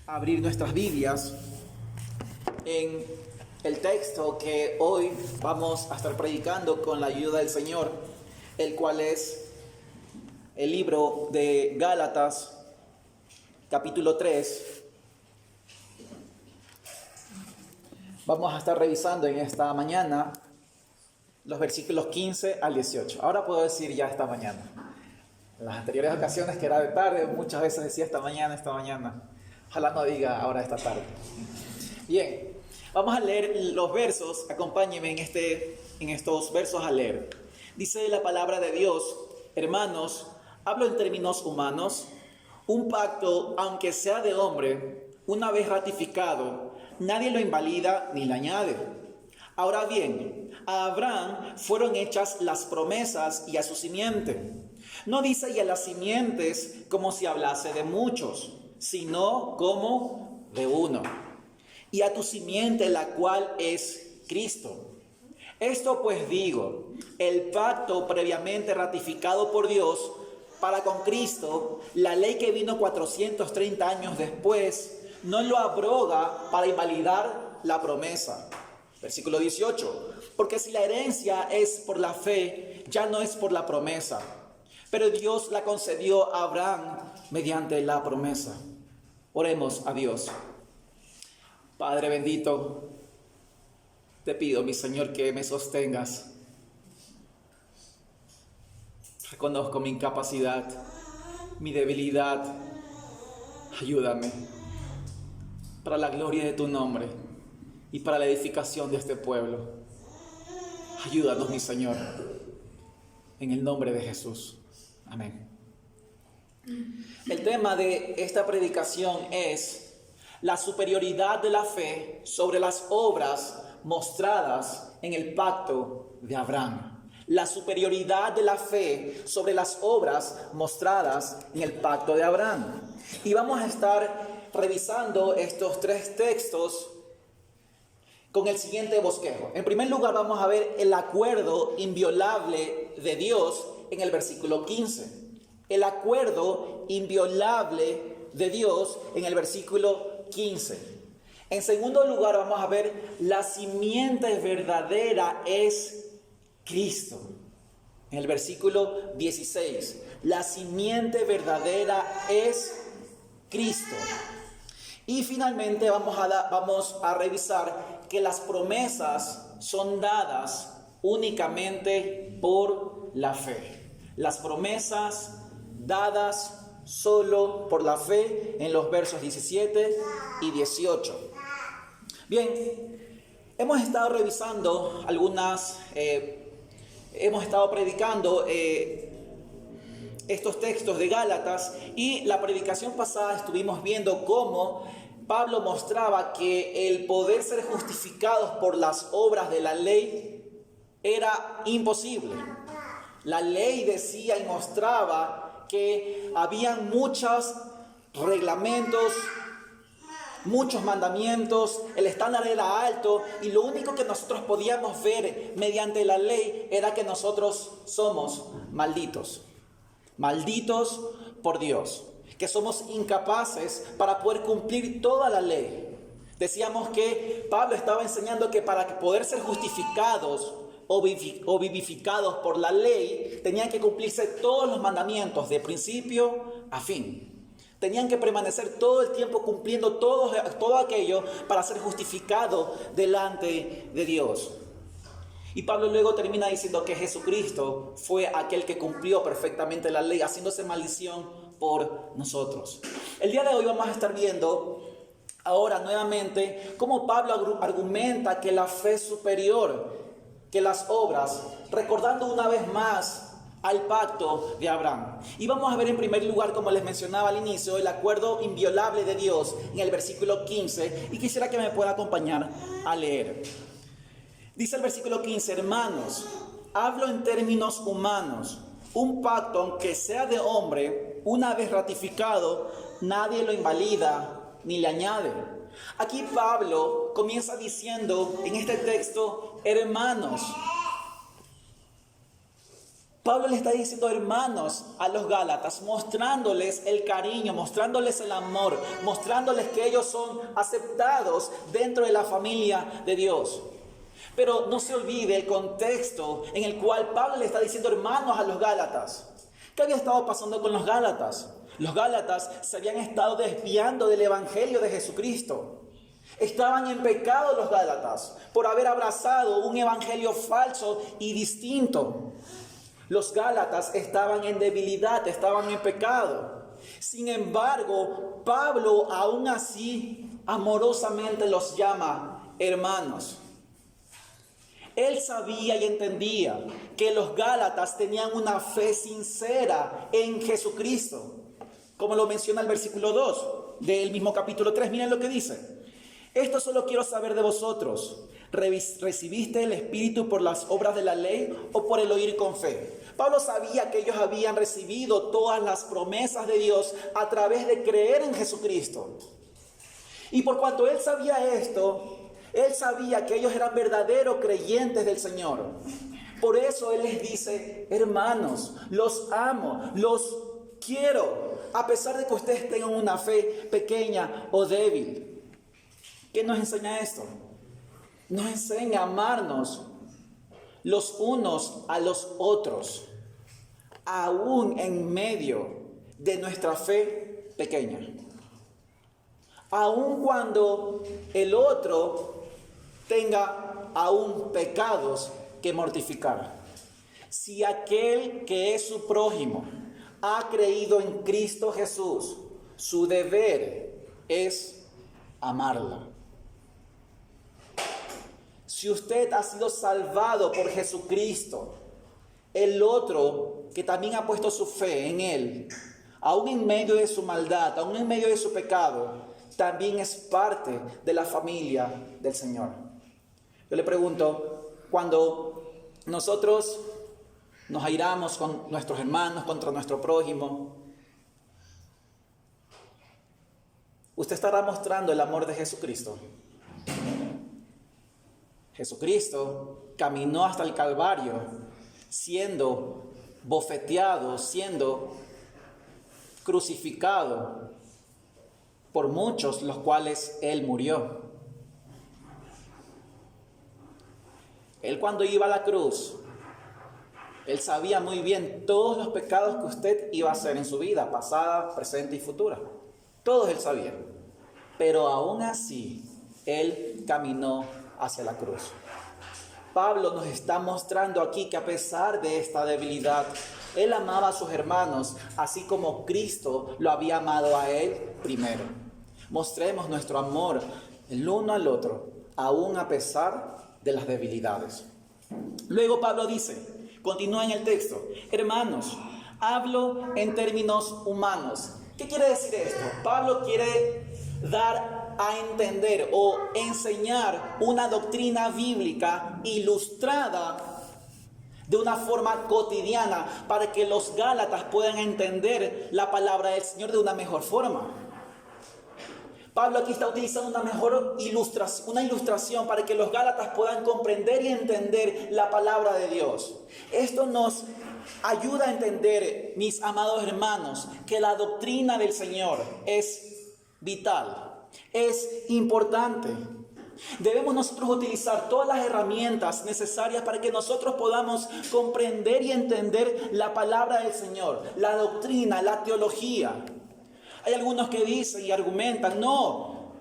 abrir nuestras Biblias en el texto que hoy vamos a estar predicando con la ayuda del Señor, el cual es el libro de Gálatas, capítulo 3. Vamos a estar revisando en esta mañana los versículos 15 al 18. Ahora puedo decir ya esta mañana. En las anteriores ocasiones que era de tarde, muchas veces decía esta mañana. Ojalá no diga ahora esta tarde. Bien, vamos a leer los versos. Acompáñenme en estos versos a leer. Dice la palabra de Dios: hermanos, hablo en términos humanos. Un pacto, aunque sea de hombre, una vez ratificado, nadie lo invalida ni le añade. Ahora bien, a Abraham fueron hechas las promesas y a su simiente. No dice y a las simientes como si hablase de muchos, sino como de uno. Y a tu simiente, la cual es Cristo. Esto pues digo, el pacto previamente ratificado por Dios para con Cristo, la ley que vino 430 años después, no lo abroga para invalidar la promesa. Versículo 18. Porque si la herencia es por la fe, ya no es por la promesa. Pero Dios la concedió a Abraham mediante la promesa. Oremos a Dios. Padre bendito, te pido, mi Señor, que me sostengas. Reconozco mi incapacidad, mi debilidad. Ayúdame para la gloria de tu nombre y para la edificación de este pueblo. Ayúdanos, mi Señor, en el nombre de Jesús. Amén. El tema de esta predicación es la superioridad de la fe sobre las obras mostradas en el pacto de Abraham. La superioridad de la fe sobre las obras mostradas en el pacto de Abraham. Y vamos a estar revisando estos tres textos con el siguiente bosquejo. En primer lugar, vamos a ver el acuerdo inviolable de Dios en el versículo 15. El acuerdo inviolable de Dios en el versículo 15. En segundo lugar, vamos a ver la simiente verdadera es Cristo. En el versículo 16. La simiente verdadera es Cristo. Y finalmente vamos a revisar que las promesas son dadas únicamente por la fe. Las promesas dadas solo por la fe en los versos 17 y 18. Bien, hemos estado revisando hemos estado predicando estos textos de Gálatas, y la predicación pasada estuvimos viendo cómo Pablo mostraba que el poder ser justificados por las obras de la ley era imposible. La ley decía y mostraba que habían muchos reglamentos, muchos mandamientos, el estándar era alto, y lo único que nosotros podíamos ver mediante la ley era que nosotros somos malditos. Malditos por Dios, que somos incapaces para poder cumplir toda la ley. Decíamos que Pablo estaba enseñando que para poder ser justificados o vivificados por la ley, tenían que cumplirse todos los mandamientos de principio a fin. Tenían que permanecer todo el tiempo cumpliendo todo aquello para ser justificado delante de Dios. Y Pablo luego termina diciendo que Jesucristo fue aquel que cumplió perfectamente la ley, haciéndose maldición por nosotros. El día de hoy vamos a estar viendo ahora nuevamente cómo Pablo argumenta que la fe es superior que las obras, recordando una vez más al pacto de Abraham. Y vamos a ver en primer lugar, como les mencionaba al inicio, el acuerdo inviolable de Dios en el versículo 15, y quisiera que me pueda acompañar a leer. Dice el versículo 15: hermanos, hablo en términos humanos. Un pacto, aunque sea de hombre, una vez ratificado, nadie lo invalida ni le añade. Aquí Pablo comienza diciendo en este texto, hermanos. Pablo le está diciendo hermanos a los Gálatas, mostrándoles el cariño, mostrándoles el amor, mostrándoles que ellos son aceptados dentro de la familia de Dios. Pero no se olvide el contexto en el cual Pablo le está diciendo hermanos a los Gálatas. ¿Qué había estado pasando con los Gálatas? Los Gálatas se habían estado desviando del evangelio de Jesucristo. Estaban en pecado los Gálatas por haber abrazado un evangelio falso y distinto. Los Gálatas estaban en debilidad, estaban en pecado. Sin embargo, Pablo aún así amorosamente los llama hermanos. Él sabía y entendía que los Gálatas tenían una fe sincera en Jesucristo. Como lo menciona el versículo 2 del mismo capítulo 3. Miren lo que dice. Esto solo quiero saber de vosotros. ¿Recibiste el Espíritu por las obras de la ley o por el oír con fe? Pablo sabía que ellos habían recibido todas las promesas de Dios a través de creer en Jesucristo. Y por cuanto él sabía esto, él sabía que ellos eran verdaderos creyentes del Señor. Por eso él les dice, hermanos, los amo, los quiero, a pesar de que ustedes tengan una fe pequeña o débil. ¿Qué nos enseña esto? Nos enseña a amarnos los unos a los otros, aún en medio de nuestra fe pequeña. Aún cuando el otro tenga aún pecados que mortificar. Si aquel que es su prójimo ha creído en Cristo Jesús, su deber es amarla. Si usted ha sido salvado por Jesucristo, el otro que también ha puesto su fe en Él, aún en medio de su maldad, aún en medio de su pecado, también es parte de la familia del Señor. Yo le pregunto, cuando nosotros nos airamos con nuestros hermanos, contra nuestro prójimo, ¿usted estará mostrando el amor de Jesucristo? Jesucristo caminó hasta el Calvario, siendo bofeteado, siendo crucificado por muchos, los cuales Él murió. Él cuando iba a la cruz, Él sabía muy bien todos los pecados que usted iba a hacer en su vida, pasada, presente y futura. Todos Él sabía. Pero aún así, Él caminó hacia la cruz. Pablo nos está mostrando aquí que a pesar de esta debilidad, él amaba a sus hermanos, así como Cristo lo había amado a él primero. Mostremos nuestro amor el uno al otro, aún a pesar de las debilidades. Luego Pablo dice, continúa en el texto, hermanos, hablo en términos humanos. ¿Qué quiere decir esto? Pablo quiere dar a entender o enseñar una doctrina bíblica ilustrada de una forma cotidiana para que los Gálatas puedan entender la palabra del Señor de una mejor forma. Pablo aquí está utilizando una ilustración para que los Gálatas puedan comprender y entender la palabra de Dios. Esto nos ayuda a entender, mis amados hermanos, que la doctrina del Señor es vital. Es importante. Debemos nosotros utilizar todas las herramientas necesarias para que nosotros podamos comprender y entender la palabra del Señor, la doctrina, la teología. Hay algunos que dicen y argumentan, no,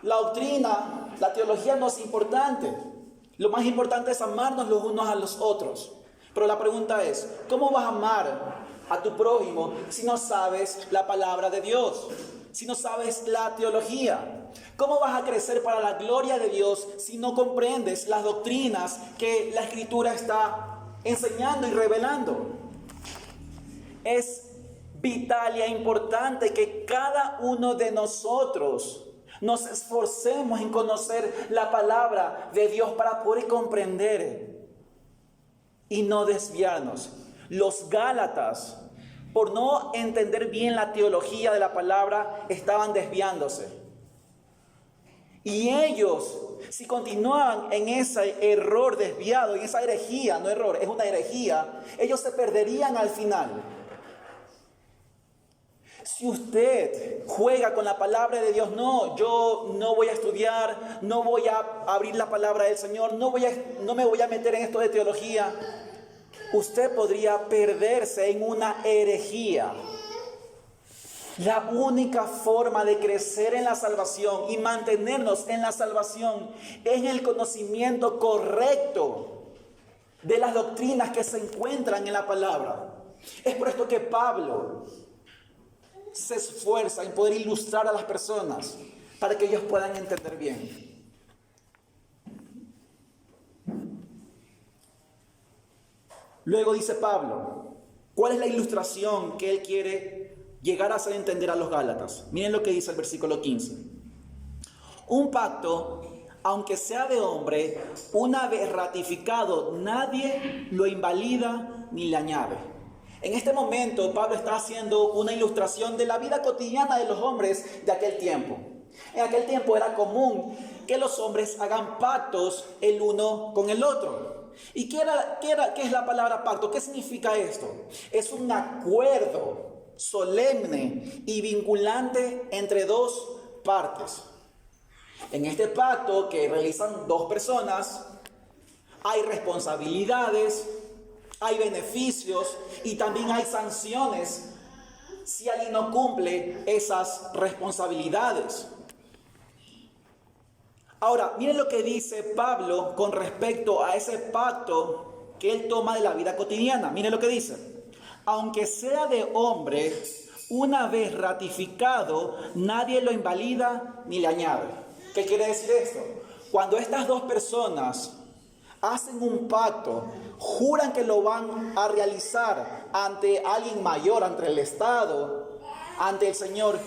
la doctrina, la teología no es importante. Lo más importante es amarnos los unos a los otros. Pero la pregunta es, ¿cómo vas a amar a tu prójimo si no sabes la palabra de Dios? Si no sabes la teología, ¿cómo vas a crecer para la gloria de Dios si no comprendes las doctrinas que la Escritura está enseñando y revelando? Es vital y importante que cada uno de nosotros nos esforcemos en conocer la palabra de Dios para poder comprender y no desviarnos. Los Gálatas, por no entender bien la teología de la palabra, estaban desviándose. Y ellos, si continúan en ese error desviado, en esa herejía, no error, es una herejía, ellos se perderían al final. Si usted juega con la palabra de Dios, no, yo no voy a estudiar, no voy a abrir la palabra del Señor, no me voy a meter en esto de teología, usted podría perderse en una herejía. La única forma de crecer en la salvación y mantenernos en la salvación es en el conocimiento correcto de las doctrinas que se encuentran en la palabra. Es por esto que Pablo se esfuerza en poder ilustrar a las personas para que ellos puedan entender bien. Luego dice Pablo, ¿cuál es la ilustración que él quiere llegar a hacer entender a los Gálatas? Miren lo que dice el versículo 15. Un pacto, aunque sea de hombre, una vez ratificado, nadie lo invalida ni le añade. En este momento, Pablo está haciendo una ilustración de la vida cotidiana de los hombres de aquel tiempo. En aquel tiempo era común que los hombres hagan pactos el uno con el otro. ¿Y qué es la palabra pacto? ¿Qué significa esto? Es un acuerdo solemne y vinculante entre dos partes. En este pacto que realizan dos personas, hay responsabilidades, hay beneficios y también hay sanciones si alguien no cumple esas responsabilidades. Ahora, miren lo que dice Pablo con respecto a ese pacto que él toma de la vida cotidiana. Miren lo que dice. Aunque sea de hombre, una vez ratificado, nadie lo invalida ni le añade. ¿Qué quiere decir esto? Cuando estas dos personas hacen un pacto, juran que lo van a realizar ante alguien mayor, ante el Estado, ante el Señor,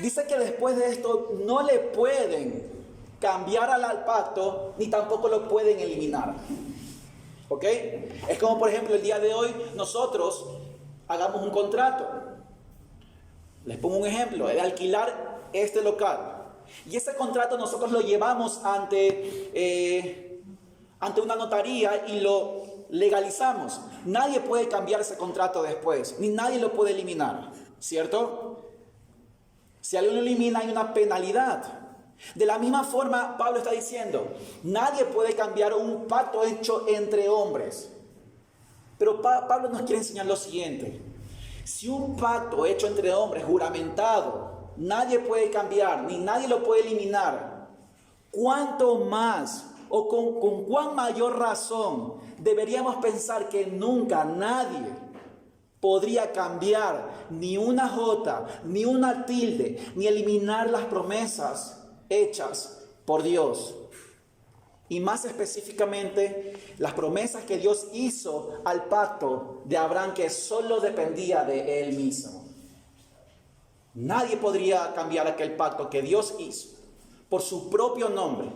dice que después de esto no le pueden cambiar al pacto, ni tampoco lo pueden eliminar. ¿Ok? Es como, por ejemplo, el día de hoy nosotros hagamos un contrato. Les pongo un ejemplo, de alquilar este local. Y ese contrato nosotros lo llevamos ante una notaría y lo legalizamos. Nadie puede cambiar ese contrato después, ni nadie lo puede eliminar, ¿cierto? Si alguien lo elimina hay una penalidad. De la misma forma, Pablo está diciendo, nadie puede cambiar un pacto hecho entre hombres. Pero Pablo nos quiere enseñar lo siguiente. Si un pacto hecho entre hombres, juramentado, nadie puede cambiar, ni nadie lo puede eliminar, ¿cuánto más o con cuán mayor razón deberíamos pensar que nunca nadie podría cambiar ni una jota, ni una tilde, ni eliminar las promesas hechas por Dios? Y más específicamente, las promesas que Dios hizo al pacto de Abraham, que solo dependía de él mismo. Nadie podría cambiar aquel pacto que Dios hizo por su propio nombre,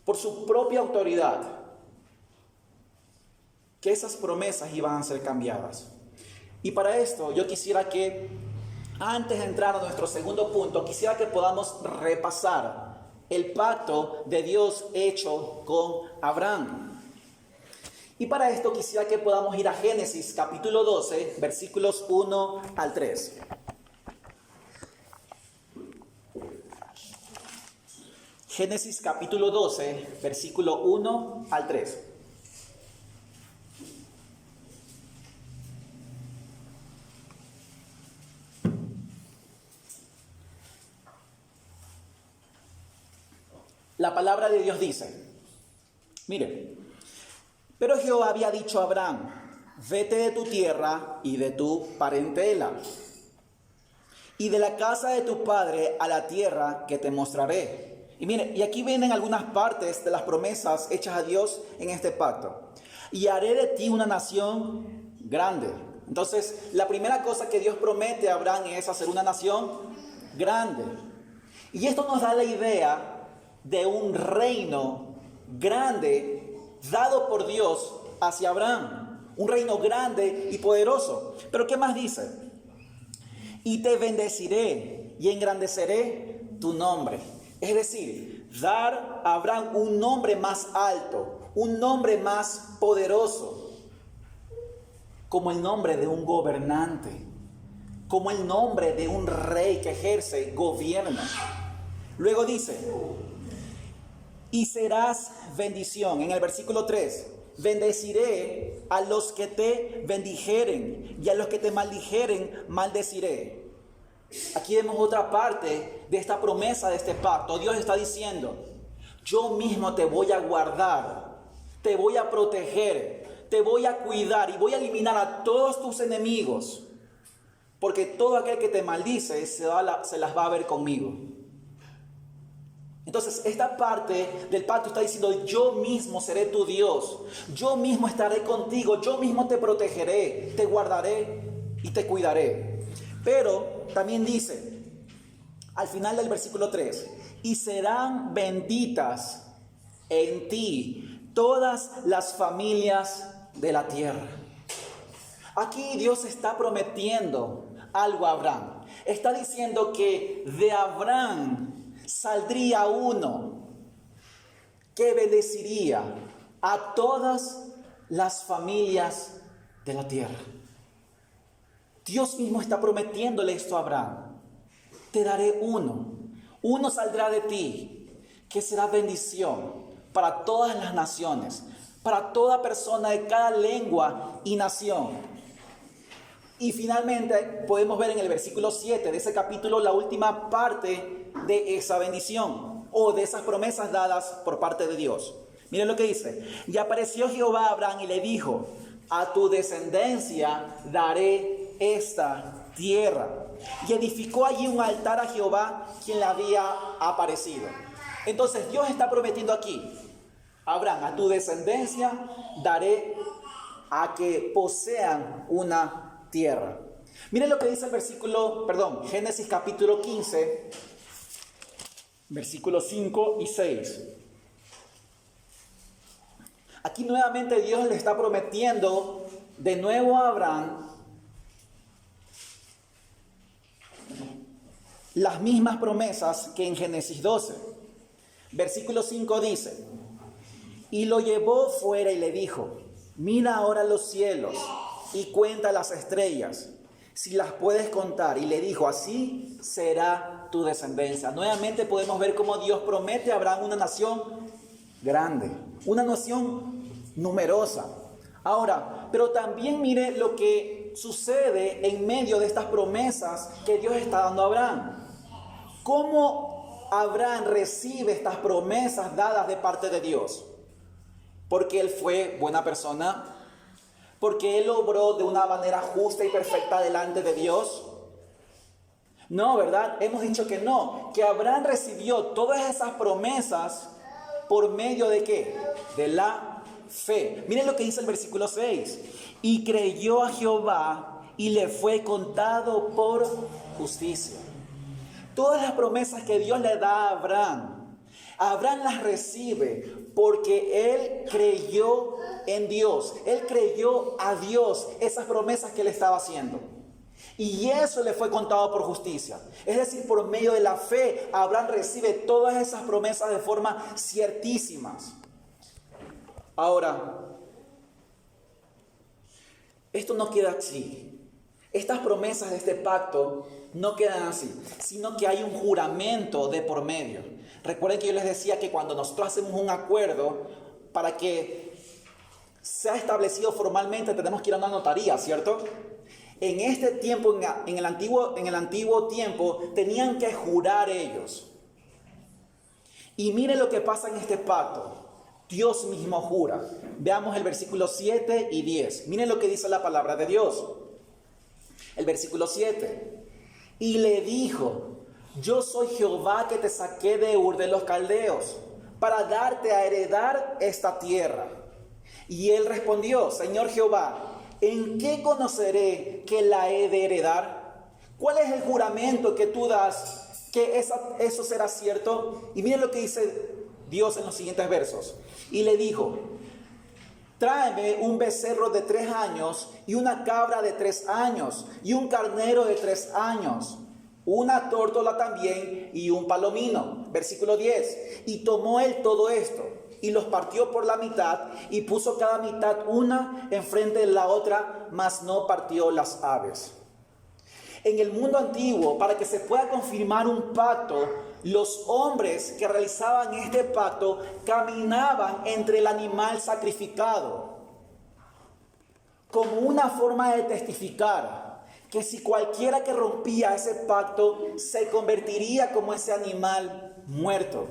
por su propia autoridad, que esas promesas iban a ser cambiadas. Y para esto yo quisiera que, antes de entrar a nuestro segundo punto, quisiera que podamos repasar el pacto de Dios hecho con Abraham. Y para esto quisiera que podamos ir a Génesis capítulo 12, versículos 1 al 3. Génesis capítulo 12, versículo 1 al 3. La palabra de Dios dice, mire, pero Jehová había dicho a Abraham, vete de tu tierra y de tu parentela, y de la casa de tu padre a la tierra que te mostraré. Y mire, y aquí vienen algunas partes de las promesas hechas a Dios en este pacto. Y haré de ti una nación grande. Entonces, la primera cosa que Dios promete a Abraham es hacer una nación grande. Y esto nos da la idea de un reino grande dado por Dios hacia Abraham. Un reino grande y poderoso. Pero ¿qué más dice? Y te bendeciré y engrandeceré tu nombre. Es decir, dar a Abraham un nombre más alto, un nombre más poderoso, como el nombre de un gobernante, como el nombre de un rey que ejerce gobierno. Luego dice, y serás bendición. En el versículo 3, bendeciré a los que te bendijeren y a los que te maldijeren maldeciré. Aquí vemos otra parte de esta promesa, de este pacto. Dios está diciendo, yo mismo te voy a guardar, te voy a proteger, te voy a cuidar y voy a eliminar a todos tus enemigos, porque todo aquel que te maldice se las va a ver conmigo. Entonces, esta parte del pacto está diciendo, yo mismo seré tu Dios, yo mismo estaré contigo, yo mismo te protegeré, te guardaré y te cuidaré. Pero también dice, al final del versículo 3, y serán benditas en ti todas las familias de la tierra. Aquí Dios está prometiendo algo a Abraham. Está diciendo que de Abraham saldría uno que bendeciría a todas las familias de la tierra. Dios mismo está prometiéndole esto a Abraham. Te daré uno saldrá de ti, que será bendición para todas las naciones, para toda persona de cada lengua y nación. Y finalmente podemos ver en el versículo 7 de ese capítulo la última parte de esa bendición o de esas promesas dadas por parte de Dios. Miren lo que dice. Y apareció Jehová a Abraham y le dijo, a tu descendencia daré esta tierra. Y edificó allí un altar a Jehová, quien le había aparecido. Entonces Dios está prometiendo aquí, Abraham, a tu descendencia daré a que posean una tierra. Miren lo que dice el Génesis capítulo 15, versículos 5 y 6. Aquí nuevamente Dios le está prometiendo de nuevo a Abraham las mismas promesas que en Génesis 12. Versículo 5 dice, y lo llevó fuera y le dijo, mira ahora los cielos y cuenta las estrellas, si las puedes contar. Y le dijo, así será tu descendencia. Nuevamente podemos ver cómo Dios promete a Abraham una nación grande, una nación numerosa. Ahora, pero también mire lo que sucede en medio de estas promesas que Dios está dando a Abraham. ¿Cómo Abraham recibe estas promesas dadas de parte de Dios? Porque él fue buena persona, porque él obró de una manera justa y perfecta delante de Dios. No, ¿verdad? Hemos dicho que no, que Abraham recibió todas esas promesas por medio de ¿qué? De la fe. Miren lo que dice el versículo 6. Y creyó a Jehová y le fue contado por justicia. Todas las promesas que Dios le da a Abraham las recibe porque él creyó en Dios. Él creyó a Dios esas promesas que le estaba haciendo. Y eso le fue contado por justicia. Es decir, por medio de la fe, Abraham recibe todas esas promesas de forma ciertísimas. Ahora, esto no queda así. Estas promesas de este pacto no quedan así, sino que hay un juramento de por medio. Recuerden que yo les decía que cuando nosotros hacemos un acuerdo, para que sea establecido formalmente tenemos que ir a una notaría, ¿cierto? En este tiempo, en el antiguo tiempo, tenían que jurar ellos. Y miren lo que pasa en este pacto. Dios mismo jura. Veamos el versículo 7 y 10. Miren lo que dice la palabra de Dios. El versículo 7. Y le dijo, yo soy Jehová que te saqué de Ur de los Caldeos, para darte a heredar esta tierra. Y él respondió, Señor Jehová, ¿en qué conoceré que la he de heredar? ¿Cuál es el juramento que tú das que eso será cierto? Y miren lo que dice Dios en los siguientes versos. Y le dijo, tráeme un becerro de 3 años y una cabra de 3 años y un carnero de 3 años. una tórtola también y un palomino. Versículo 10. Y tomó él todo esto y los partió por la mitad y puso cada mitad una enfrente de la otra, mas no partió las aves. En el mundo antiguo, para que se pueda confirmar un pacto, los hombres que realizaban este pacto caminaban entre el animal sacrificado, como una forma de testificar que si cualquiera que rompía ese pacto se convertiría como ese animal muerto.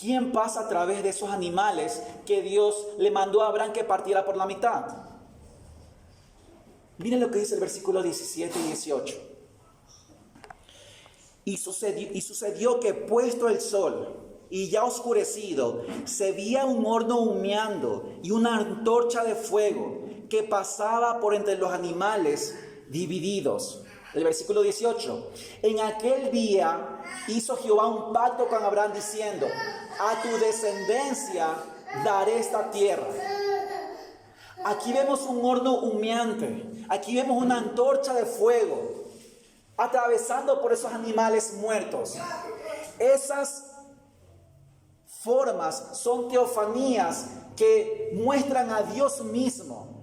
¿Quién pasa a través de esos animales que Dios le mandó a Abraham que partiera por la mitad? Miren lo que dice el versículo 17 y 18. Y sucedió que puesto el sol y ya oscurecido, se veía un horno humeando y una antorcha de fuego que pasaba por entre los animales divididos. El versículo 18. En aquel día hizo Jehová un pacto con Abraham diciendo: a tu descendencia daré esta tierra. Aquí vemos un horno humeante. Aquí vemos una antorcha de fuego atravesando por esos animales muertos. Esas formas son teofanías que muestran a Dios mismo.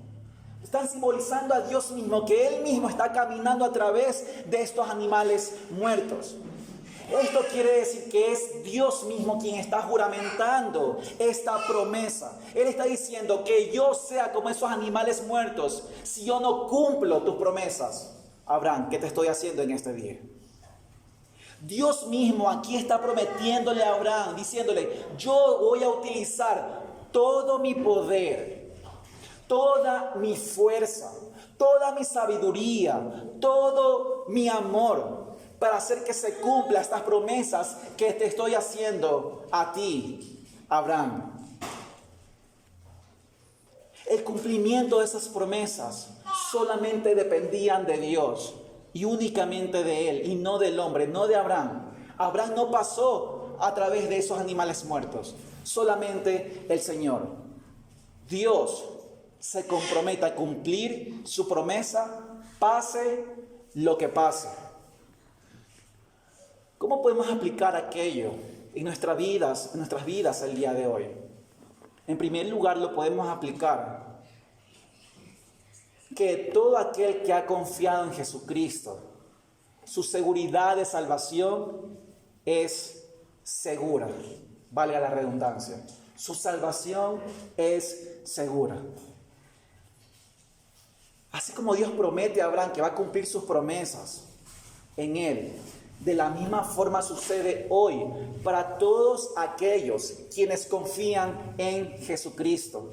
Están simbolizando a Dios mismo, que Él mismo está caminando a través de estos animales muertos. Esto quiere decir que es Dios mismo quien está juramentando esta promesa. Él está diciendo que yo sea como esos animales muertos si yo no cumplo tus promesas, Abraham, que te estoy haciendo en este día. Dios mismo aquí está prometiéndole a Abraham, diciéndole: yo voy a utilizar todo mi poder, toda mi fuerza, toda mi sabiduría, todo mi amor, para hacer que se cumplan estas promesas que te estoy haciendo a ti, Abraham. El cumplimiento de esas promesas solamente dependían de Dios y únicamente de Él y no del hombre, no de Abraham. Abraham no pasó a través de esos animales muertos, solamente el Señor. Dios se compromete a cumplir su promesa, pase lo que pase. ¿Cómo podemos aplicar aquello en nuestras vidas el día de hoy? En primer lugar, lo podemos aplicar que todo aquel que ha confiado en Jesucristo, su seguridad de salvación es segura, valga la redundancia. Su salvación es segura. Así como Dios promete a Abraham que va a cumplir sus promesas en él, de la misma forma sucede hoy para todos aquellos quienes confían en Jesucristo.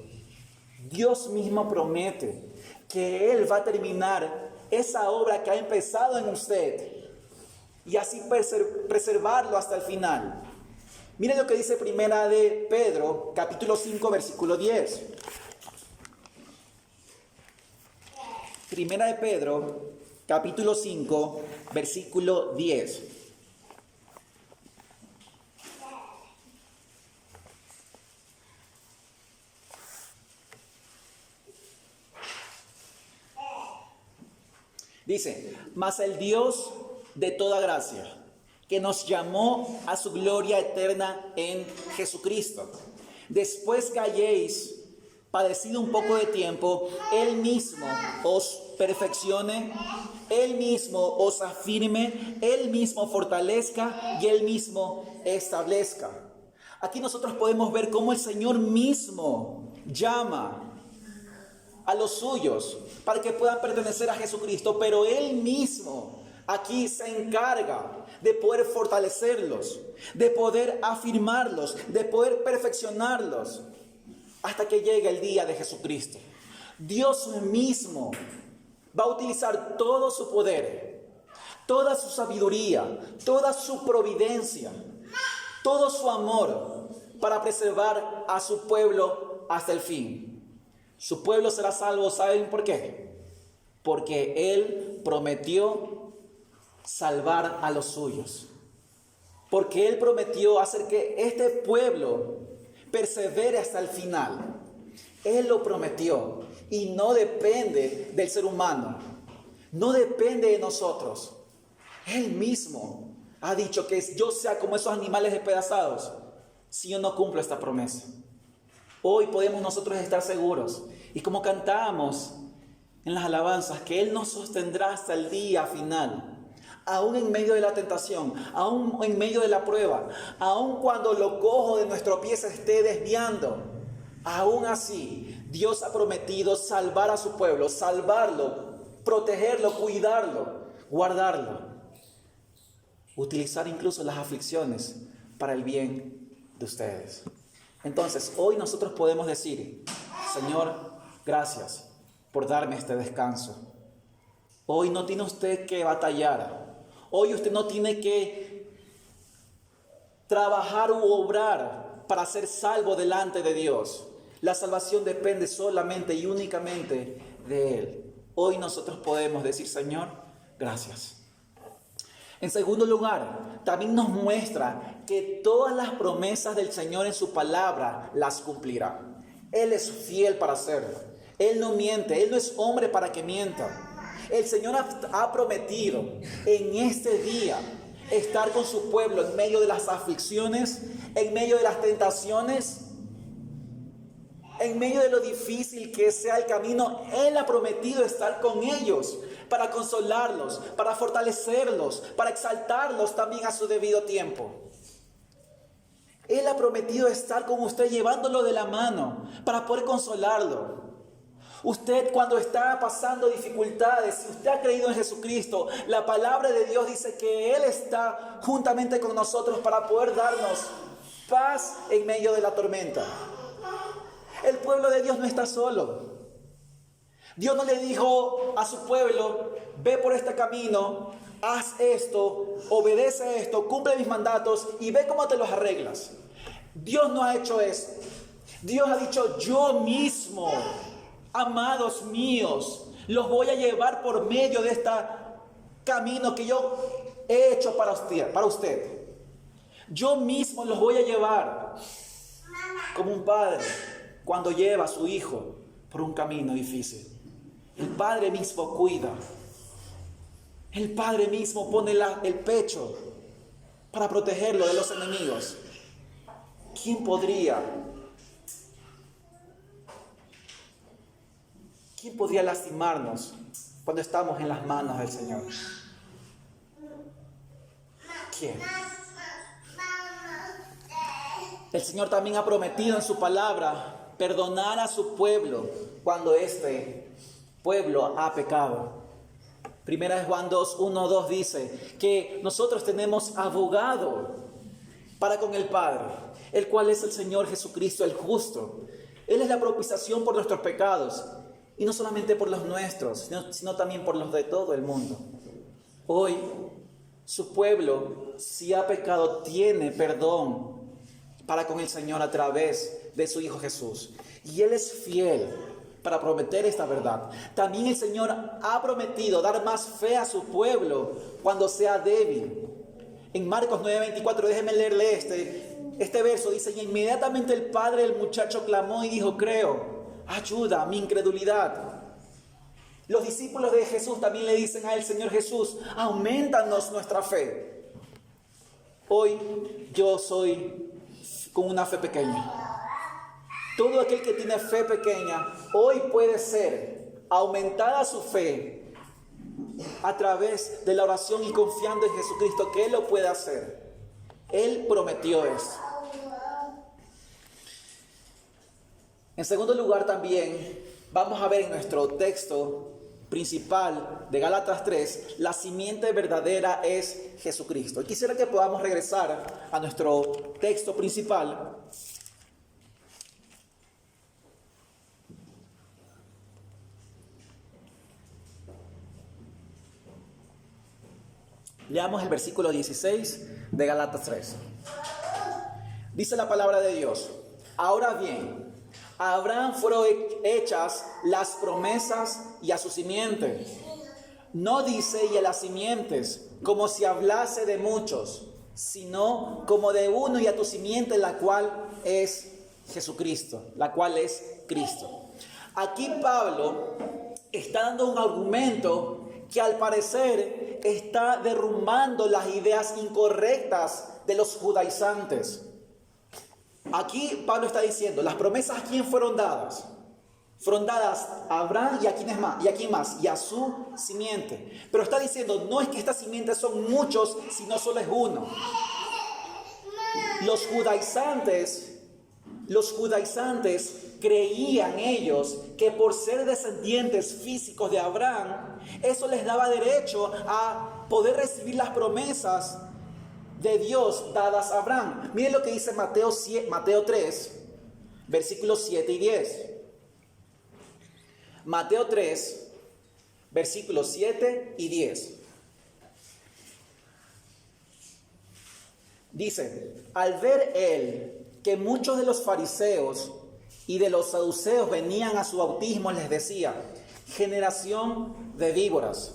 Dios mismo promete que Él va a terminar esa obra que ha empezado en usted y así preservarlo hasta el final. Miren lo que dice Primera de Pedro, capítulo 5, versículo 10. Primera de Pedro, capítulo 5, versículo 10. Dice: mas el Dios de toda gracia, que nos llamó a su gloria eterna en Jesucristo, después que hayáis padecido un poco de tiempo, Él mismo os perfeccione, Él mismo os afirme, Él mismo fortalezca y Él mismo establezca. Aquí nosotros podemos ver cómo el Señor mismo llama a los suyos para que puedan pertenecer a Jesucristo, pero Él mismo aquí se encarga de poder fortalecerlos, de poder afirmarlos, de poder perfeccionarlos hasta que llegue el día de Jesucristo. Dios mismo va a utilizar todo su poder, toda su sabiduría, toda su providencia, todo su amor para preservar a su pueblo hasta el fin. Su pueblo será salvo, ¿saben por qué? Porque Él prometió salvar a los suyos. Porque Él prometió hacer que este pueblo persevere hasta el final. Él lo prometió y no depende del ser humano. no depende de nosotros. Él mismo ha dicho que yo sea como esos animales despedazados si yo no cumplo esta promesa. Hoy podemos nosotros estar seguros, y como cantamos en las alabanzas, que Él nos sostendrá hasta el día final, aún en medio de la tentación, aún en medio de la prueba, aún cuando lo cojo de nuestro pie se esté desviando. Aún así, Dios ha prometido salvar a su pueblo, salvarlo, protegerlo, cuidarlo, guardarlo, utilizar incluso las aflicciones para el bien de ustedes. Entonces, hoy nosotros podemos decir: Señor, gracias por darme este descanso. Hoy no tiene usted que batallar. Hoy usted no tiene que trabajar u obrar para ser salvo delante de Dios. La salvación depende solamente y únicamente de Él. Hoy nosotros podemos decir: Señor, gracias. En segundo lugar, también nos muestra que todas las promesas del Señor en su palabra las cumplirá. Él es fiel para hacerlo. Él no miente, Él no es hombre para que mienta. El Señor ha prometido en este día estar con su pueblo en medio de las aflicciones, en medio de las tentaciones, en medio de lo difícil que sea el camino. Él ha prometido estar con ellos para consolarlos, para fortalecerlos, para exaltarlos también a su debido tiempo. Él ha prometido estar con usted llevándolo de la mano para poder consolarlo. Usted, cuando está pasando dificultades, si usted ha creído en Jesucristo, la palabra de Dios dice que Él está juntamente con nosotros para poder darnos paz en medio de la tormenta. El pueblo de Dios no está solo. Dios no le dijo a su pueblo: ve por este camino, haz esto, obedece esto, cumple mis mandatos y ve cómo te los arreglas. Dios no ha hecho eso. Dios ha dicho: yo mismo, amados míos, los voy a llevar por medio de este camino que yo he hecho para usted. Yo mismo los voy a llevar, como un padre cuando lleva a su hijo por un camino difícil. El Padre mismo cuida. El Padre mismo pone el pecho para protegerlo de los enemigos. ¿Quién podría lastimarnos cuando estamos en las manos del Señor? ¿Quién? El Señor también ha prometido en su palabra perdonar a su pueblo cuando este pueblo ha pecado. Primera de Juan 2, 1, 2 dice que nosotros tenemos abogado para con el Padre, el cual es el Señor Jesucristo el justo. Él es la propiciación por nuestros pecados, y no solamente por los nuestros, sino también por los de todo el mundo. Hoy, su pueblo, si ha pecado, tiene perdón para con el Señor a través de su Hijo Jesús. Y Él es fiel para prometer esta verdad. También el Señor ha prometido dar más fe a su pueblo cuando sea débil. En Marcos 9:24, déjenme leerle este verso, dice: y inmediatamente el padre del muchacho clamó y dijo: creo, ayuda a mi incredulidad. Los discípulos de Jesús también le dicen al Señor Jesús: aumentanos nuestra fe. Hoy yo soy con una fe pequeña. Todo aquel que tiene fe pequeña, hoy puede ser aumentada su fe a través de la oración y confiando en Jesucristo, que Él lo puede hacer. Él prometió eso. En segundo lugar, también vamos a ver en nuestro texto principal de Gálatas 3, la simiente verdadera es Jesucristo. Y quisiera que podamos regresar a nuestro texto principal. Leamos el versículo 16 de Gálatas 3. Dice la palabra de Dios: ahora bien, a Abraham fueron hechas las promesas y a su simiente. No dice y a las simientes, como si hablase de muchos, sino como de uno y a tu simiente, la cual es Jesucristo, la cual es Cristo. Aquí Pablo está dando un argumento que al parecer está derrumbando las ideas incorrectas de los judaizantes. Aquí Pablo está diciendo, las promesas, ¿a quién fueron dadas? Fueron dadas a Abraham y a quién más, y a quién más, y a su simiente. Pero está diciendo, no es que estas simientes son muchos, sino solo es uno. Los judaizantes creían ellos que por ser descendientes físicos de Abraham, eso les daba derecho a poder recibir las promesas de Dios dadas a Abraham. Miren lo que dice Mateo 3, versículos 7 y 10. Mateo 3, versículos 7 y 10. Dice, al ver él que muchos de los fariseos y de los saduceos venían a su bautismo, les decía, generación de víboras,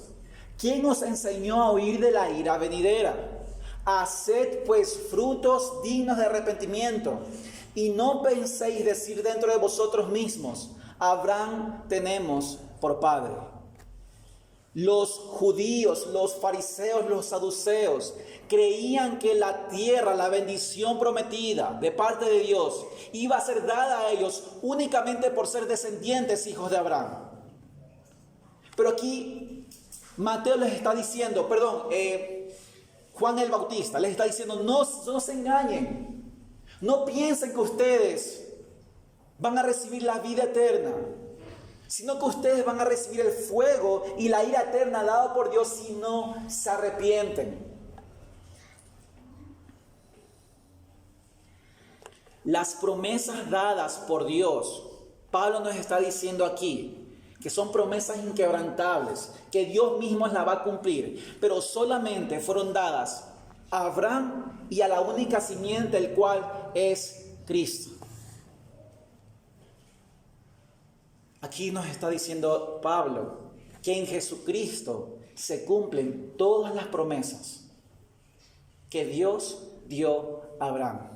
¿quién os enseñó a huir de la ira venidera? Haced pues frutos dignos de arrepentimiento, y no penséis decir dentro de vosotros mismos, Abraham tenemos por padre. Los judíos, los fariseos, los saduceos creían que la tierra, la bendición prometida de parte de Dios, iba a ser dada a ellos únicamente por ser descendientes hijos de Abraham. Pero aquí Mateo les está diciendo, Juan el Bautista les está diciendo, no se engañen, no piensen que ustedes van a recibir la vida eterna, sino que ustedes van a recibir el fuego y la ira eterna dada por Dios si no se arrepienten. Las promesas dadas por Dios, Pablo nos está diciendo aquí, que son promesas inquebrantables, que Dios mismo las va a cumplir, pero solamente fueron dadas a Abraham y a la única simiente, el cual es Cristo. Aquí nos está diciendo Pablo que en Jesucristo se cumplen todas las promesas que Dios dio a Abraham.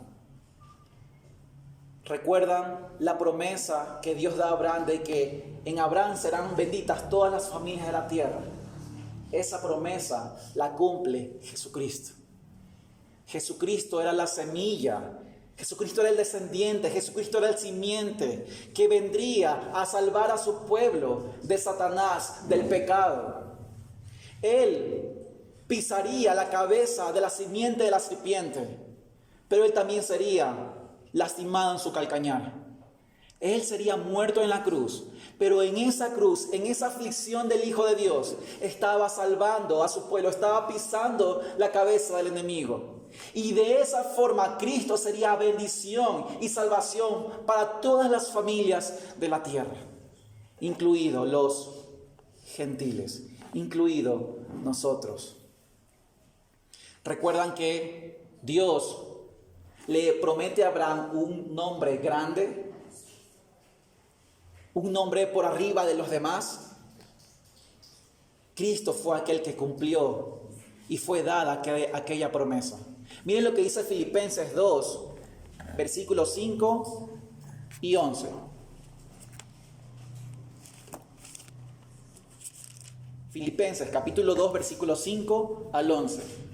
¿Recuerdan la promesa que Dios da a Abraham de que en Abraham serán benditas todas las familias de la tierra? Esa promesa la cumple Jesucristo. Jesucristo era la semilla, Jesucristo era el descendiente, Jesucristo era el simiente que vendría a salvar a su pueblo de Satanás, del pecado. Él pisaría la cabeza de la simiente de la serpiente, pero él también sería lastimado en su calcañar. Él sería muerto en la cruz, pero en esa cruz, en esa aflicción del Hijo de Dios, estaba salvando a su pueblo, estaba pisando la cabeza del enemigo. Y de esa forma Cristo sería bendición y salvación para todas las familias de la tierra, incluidos los gentiles, incluido nosotros. ¿Recuerdan que Dios le promete a Abraham un nombre grande? Un nombre por arriba de los demás. Cristo fue aquel que cumplió y fue dada aquella promesa. Miren lo que dice Filipenses 2, versículos 5 y 11. Filipenses capítulo 2, versículos 5 al 11.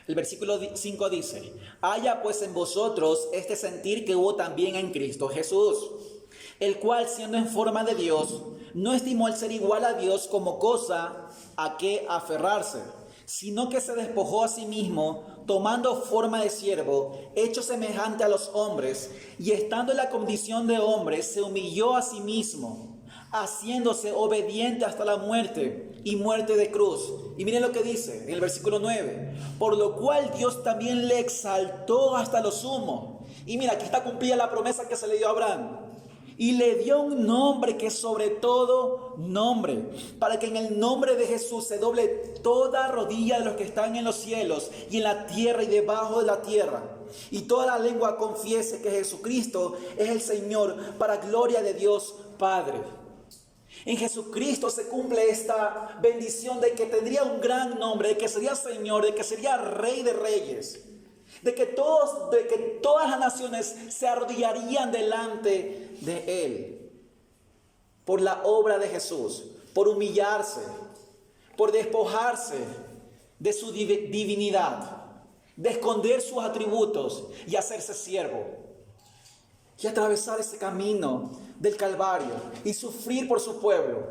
El versículo 5 dice, haya pues en vosotros este sentir que hubo también en Cristo Jesús, el cual siendo en forma de Dios, no estimó el ser igual a Dios como cosa a que aferrarse, sino que se despojó a sí mismo, tomando forma de siervo, hecho semejante a los hombres, y estando en la condición de hombre, se humilló a sí mismo, haciéndose obediente hasta la muerte y muerte de cruz. Y miren lo que dice en el versículo 9. Por lo cual Dios también le exaltó hasta lo sumo. Y mira, aquí está cumplida la promesa que se le dio a Abraham. Y le dio un nombre que es sobre todo nombre, para que en el nombre de Jesús se doble toda rodilla de los que están en los cielos y en la tierra y debajo de la tierra. Y toda la lengua confiese que Jesucristo es el Señor, para gloria de Dios Padre. En Jesucristo se cumple esta bendición de que tendría un gran nombre, de que sería Señor, de que sería Rey de Reyes, de que todas las naciones se arrodillarían delante de Él por la obra de Jesús, por humillarse, por despojarse de su divinidad, de esconder sus atributos y hacerse siervo, y atravesar ese camino del Calvario y sufrir por su pueblo.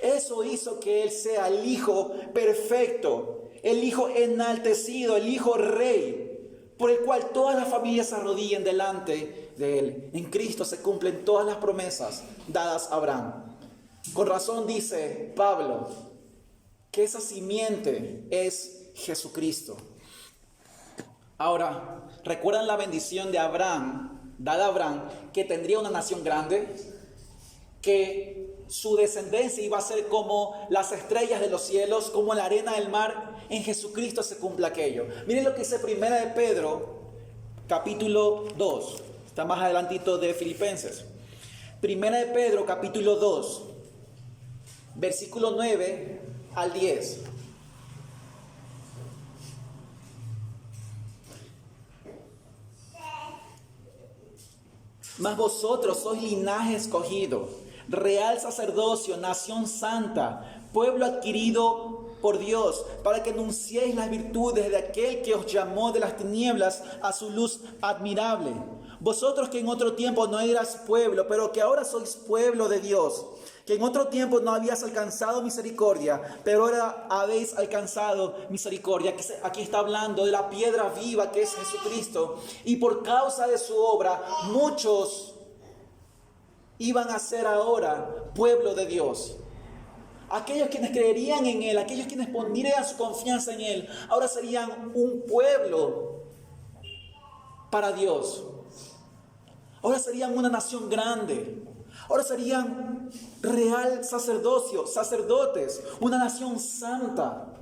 Eso hizo que Él sea el Hijo perfecto, el Hijo enaltecido, el Hijo Rey, por el cual todas las familias se arrodillan delante de Él. En Cristo se cumplen todas las promesas dadas a Abraham. Con razón dice Pablo que esa simiente es Jesucristo. Ahora, ¿recuerdan la bendición de Abraham, dada a Abraham, que tendría una nación grande? Que su descendencia iba a ser como las estrellas de los cielos, como la arena del mar. En Jesucristo se cumple aquello. Miren lo que dice Primera de Pedro, capítulo 2. Está más adelantito de Filipenses. Primera de Pedro, capítulo 2, versículo 9 al 10. Mas vosotros sois linaje escogido, real sacerdocio, nación santa, pueblo adquirido por Dios, para que anunciéis las virtudes de aquel que os llamó de las tinieblas a su luz admirable. Vosotros que en otro tiempo no eras pueblo, pero que ahora sois pueblo de Dios, que en otro tiempo no habías alcanzado misericordia, pero ahora habéis alcanzado misericordia. Aquí está hablando de la piedra viva que es Jesucristo, y por causa de su obra muchos iban a ser ahora pueblo de Dios. Aquellos quienes creerían en Él, aquellos quienes pondrían su confianza en Él, ahora serían un pueblo para Dios. Ahora serían una nación grande. Ahora serían real sacerdocio, sacerdotes, una nación santa.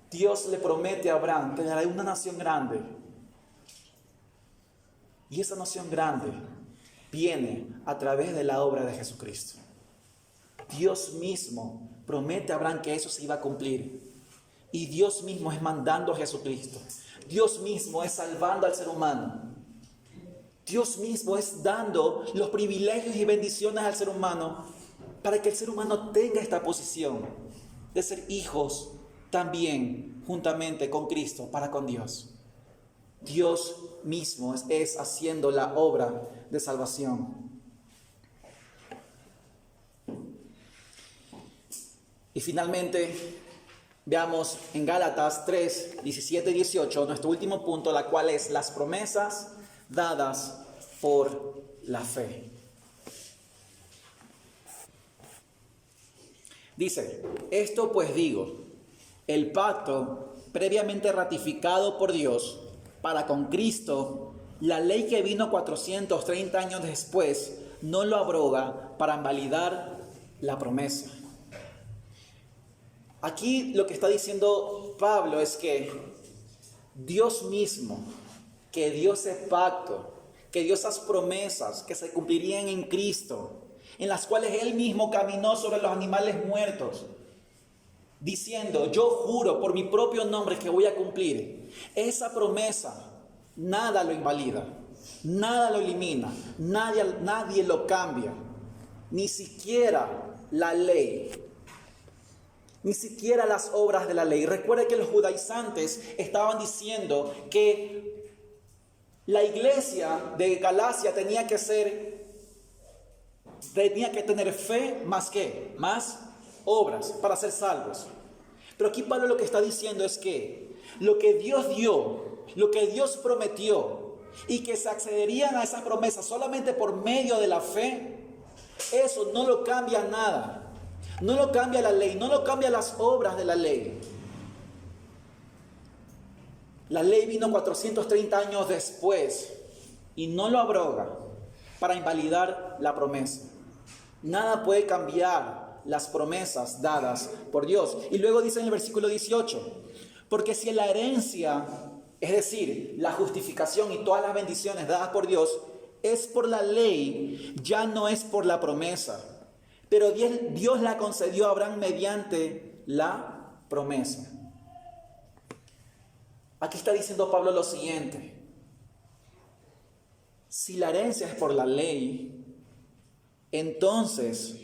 Dios le promete a Abraham que hará una nación grande. Y esa nación grande viene a través de la obra de Jesucristo. Dios mismo promete a Abraham que eso se iba a cumplir. Y Dios mismo es mandando a Jesucristo. Dios mismo es salvando al ser humano. Dios mismo es dando los privilegios y bendiciones al ser humano para que el ser humano tenga esta posición de ser hijos también juntamente con Cristo para con Dios. Dios mismo es haciendo la obra de salvación. Y finalmente, veamos en Gálatas 3, 17 y 18, nuestro último punto, la cual es las promesas dadas por la fe. Dice, esto pues digo, el pacto previamente ratificado por Dios para con Cristo, la ley que vino 430 años después, no lo abroga para invalidar la promesa. Aquí lo que está diciendo Pablo es que Dios mismo, que dio ese pacto, que dio esas promesas que se cumplirían en Cristo, en las cuales Él mismo caminó sobre los animales muertos, diciendo, yo juro por mi propio nombre que voy a cumplir. Esa promesa, nada lo invalida, nada lo elimina, nadie lo cambia, ni siquiera la ley, ni siquiera las obras de la ley. Recuerde que los judaizantes estaban diciendo que la iglesia de Galacia tenía que tener fe más obras para ser salvos. Pero aquí Pablo lo que está diciendo es que lo que Dios dio, lo que Dios prometió y que se accederían a esa promesa solamente por medio de la fe, eso no lo cambia nada. No lo cambia la ley, no lo cambia las obras de la ley. La ley vino 430 años después y no lo abroga para invalidar la promesa. Nada puede cambiar las promesas dadas por Dios. Y luego dice en el versículo 18, porque si la herencia, es decir, la justificación y todas las bendiciones dadas por Dios, es por la ley, ya no es por la promesa. Pero Dios la concedió a Abraham mediante la promesa. Aquí está diciendo Pablo lo siguiente. Si la herencia es por la ley, entonces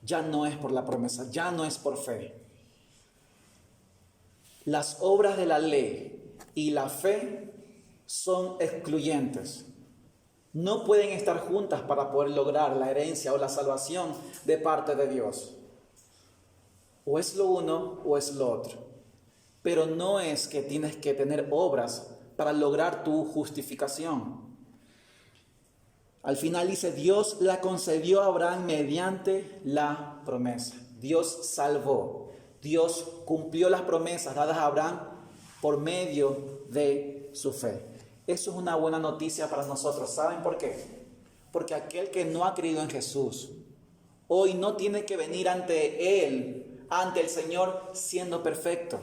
ya no es por la promesa, ya no es por fe. Las obras de la ley y la fe son excluyentes. No pueden estar juntas para poder lograr la herencia o la salvación de parte de Dios. O es lo uno o es lo otro. Pero no es que tienes que tener obras para lograr tu justificación. Al final dice, Dios la concedió a Abraham mediante la promesa. Dios salvó. Dios cumplió las promesas dadas a Abraham por medio de su fe. Eso es una buena noticia para nosotros. ¿Saben por qué? Porque aquel que no ha creído en Jesús, hoy no tiene que venir ante Él, ante el Señor, siendo perfecto.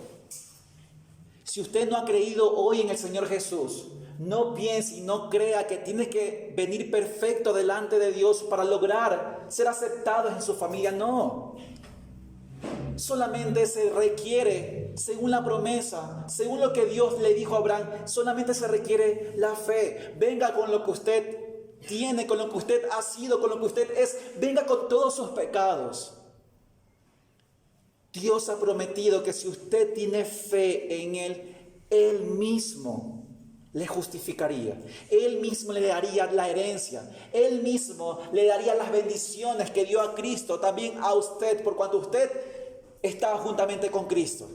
Si usted no ha creído hoy en el Señor Jesús, no piense y no crea que tiene que venir perfecto delante de Dios para lograr ser aceptado en su familia. No. Solamente se requiere, según la promesa, según lo que Dios le dijo a Abraham, solamente se requiere la fe. Venga con lo que usted tiene, con lo que usted ha sido, con lo que usted es. Venga con todos sus pecados. Dios ha prometido que si usted tiene fe en Él, Él mismo le justificaría. Él mismo le daría la herencia. Él mismo le daría las bendiciones que dio a Cristo también a usted, por cuanto usted estaba juntamente con Cristo.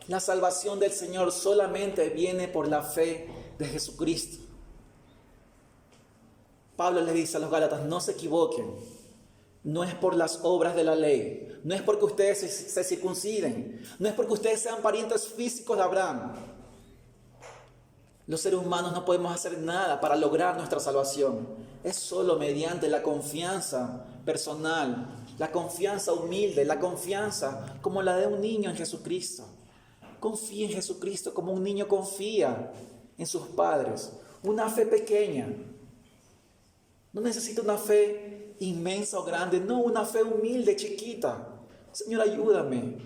La salvación del Señor solamente viene por la fe de Jesucristo. Pablo les dice a los Gálatas, no se equivoquen. No es por las obras de la ley. No es porque ustedes se circunciden. No es porque ustedes sean parientes físicos de Abraham. Los seres humanos no podemos hacer nada para lograr nuestra salvación. Es solo mediante la confianza personal, la confianza humilde, la confianza como la de un niño en Jesucristo. Confía en Jesucristo como un niño confía en sus padres. Una fe pequeña. No necesita una fe inmensa o grande, no, una fe humilde, chiquita. Señor, ayúdame.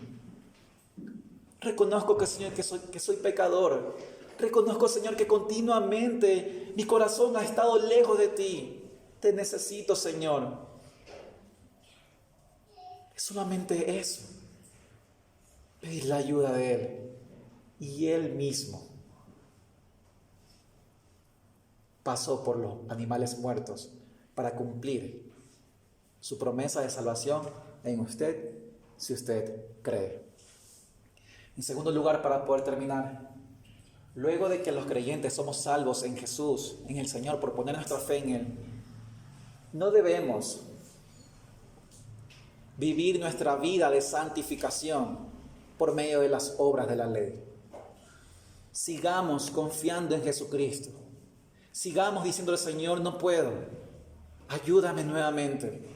Reconozco que, Señor, que soy pecador. Reconozco, Señor, que continuamente mi corazón ha estado lejos de ti. Te necesito, Señor. Es solamente eso. Pedir la ayuda de Él. Y Él mismo pasó por los animales muertos para cumplir su promesa de salvación en usted, si usted cree. En segundo lugar, para poder terminar, luego de que los creyentes somos salvos en Jesús, en el Señor, por poner nuestra fe en Él, no debemos vivir nuestra vida de santificación por medio de las obras de la ley. Sigamos confiando en Jesucristo. Sigamos diciéndole, Señor, no puedo. Ayúdame nuevamente.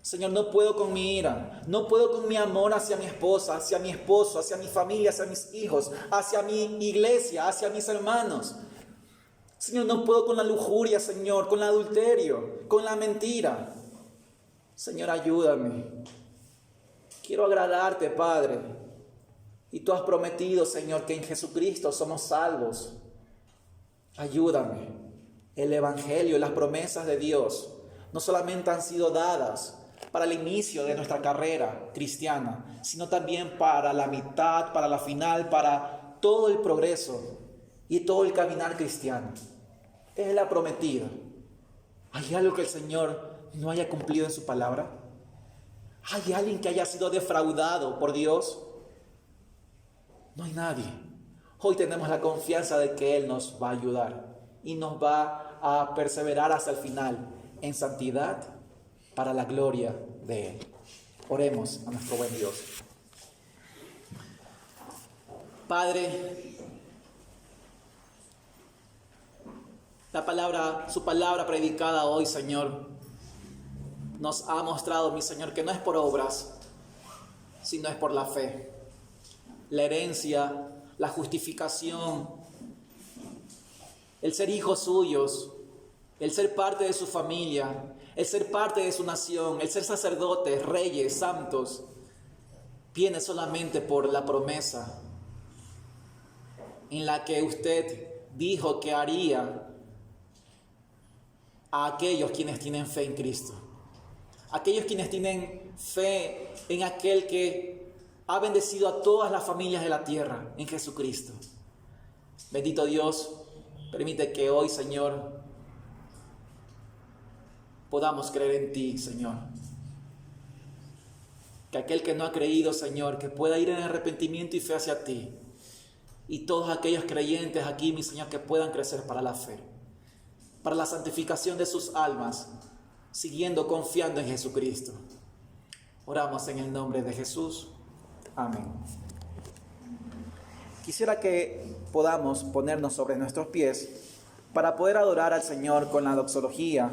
Señor, no puedo con mi ira, no puedo con mi amor hacia mi esposa, hacia mi esposo, hacia mi familia, hacia mis hijos, hacia mi iglesia, hacia mis hermanos. Señor, no puedo con la lujuria, Señor, con el adulterio, con la mentira. Señor, ayúdame. Quiero agradarte, Padre. Y tú has prometido, Señor, que en Jesucristo somos salvos. Ayúdame. El Evangelio, las promesas de Dios, no solamente han sido dadas para el inicio de nuestra carrera cristiana, sino también para la mitad, para la final, para todo el progreso y todo el caminar cristiano. Él ha prometido. ¿Hay algo que el Señor no haya cumplido en su palabra? ¿Hay alguien que haya sido defraudado por Dios? No hay nadie. Hoy tenemos la confianza de que Él nos va a ayudar y nos va a perseverar hasta el final en santidad para la gloria de Él. Oremos a nuestro buen Dios. Padre, su palabra predicada hoy, Señor, nos ha mostrado, mi Señor, que no es por obras, sino es por la fe. La herencia, la justificación, el ser hijos suyos, el ser parte de su familia, el ser parte de su nación, el ser sacerdotes, reyes, santos, viene solamente por la promesa en la que usted dijo que haría a aquellos quienes tienen fe en Cristo. Aquellos quienes tienen fe en aquel que ha bendecido a todas las familias de la tierra, en Jesucristo. Bendito Dios, permite que hoy, Señor, podamos creer en ti, Señor. Que aquel que no ha creído, Señor, que pueda ir en arrepentimiento y fe hacia ti. Y todos aquellos creyentes aquí, mi Señor, que puedan crecer para la fe, para la santificación de sus almas, siguiendo, confiando en Jesucristo. Oramos en el nombre de Jesús. Amén. Quisiera que podamos ponernos sobre nuestros pies para poder adorar al Señor con la doxología